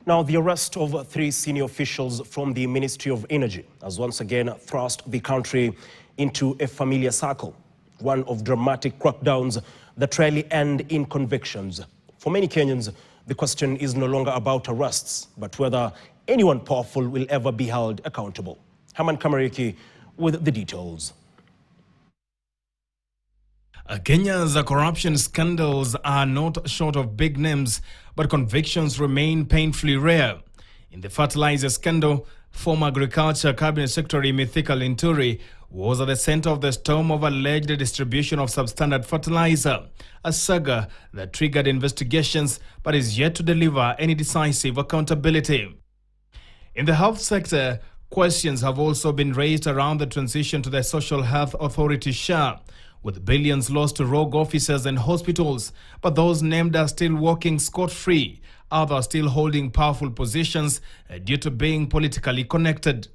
Now, the arrest of 3 senior officials from the Ministry of Energy has once again thrust the country into a familiar circle, one of dramatic crackdowns that rarely end in convictions. For many Kenyans, the question is no longer about arrests, but whether anyone powerful will ever be held accountable. Haman Kamariki with the details. Kenya's corruption scandals are not short of big names, but convictions remain painfully rare. In the fertilizer scandal, former Agriculture Cabinet Secretary Mithika Linturi was at the center of the storm of alleged distribution of substandard fertilizer, a saga that triggered investigations but is yet to deliver any decisive accountability. In the health sector, questions have also been raised around the transition to the Social Health Authority (SHA), with billions lost to rogue officers and hospitals, but those named are still walking scot-free, others still holding powerful positions due to being politically connected.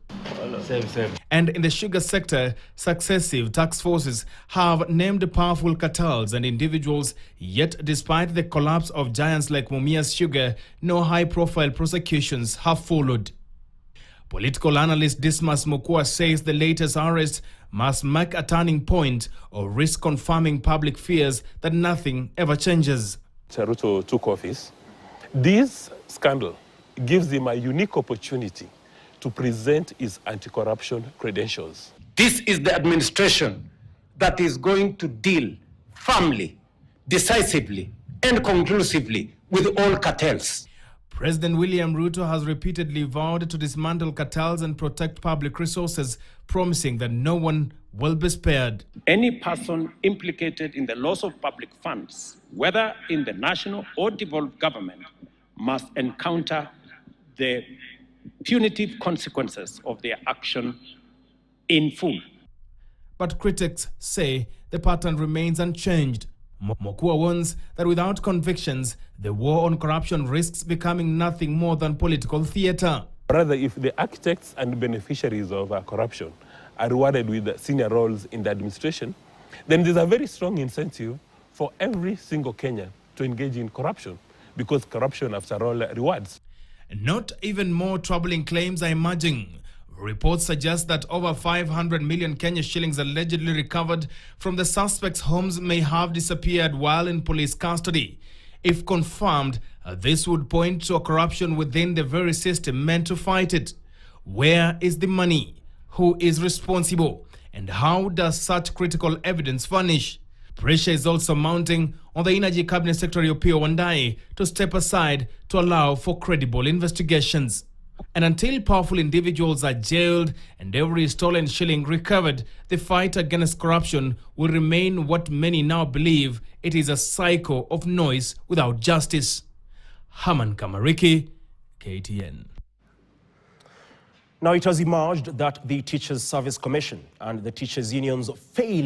And in the sugar sector, successive task forces have named powerful cartels and individuals, yet despite the collapse of giants like Mumias Sugar, no high-profile prosecutions have followed. Political analyst Dismas Mukua says the latest arrest must mark a turning point or risk confirming public fears that nothing ever changes. Ruto took office. This scandal gives him a unique opportunity to present his anti-corruption credentials. This is the administration that is going to deal firmly, decisively, and conclusively with all cartels. President William Ruto has repeatedly vowed to dismantle cartels and protect public resources, promising that no one will be spared. Any person implicated in the loss of public funds, whether in the national or devolved government, must encounter the punitive consequences of their action in full. But critics say the pattern remains unchanged. Mokua warns that without convictions, the war on corruption risks becoming nothing more than political theater. Rather, if the architects and beneficiaries of corruption are rewarded with senior roles in the administration, then there's a very strong incentive for every single Kenyan to engage in corruption, because corruption, after all, rewards. Not even more troubling claims are emerging. Reports suggest that over 500 million Kenya shillings allegedly recovered from the suspects' homes may have disappeared while in police custody. If confirmed, this would point to a corruption within the very system meant to fight it. Where is the money? Who is responsible? And how does such critical evidence vanish? Pressure is also mounting on the Energy Cabinet Secretary Opiyo Wandayi to step aside to allow for credible investigations. And until powerful individuals are jailed and every stolen shilling recovered, the fight against corruption will remain what many now believe it is, a cycle of noise without justice. Haman Kamariki, KTN. Now, it has emerged that the Teachers Service Commission and the teachers' unions failed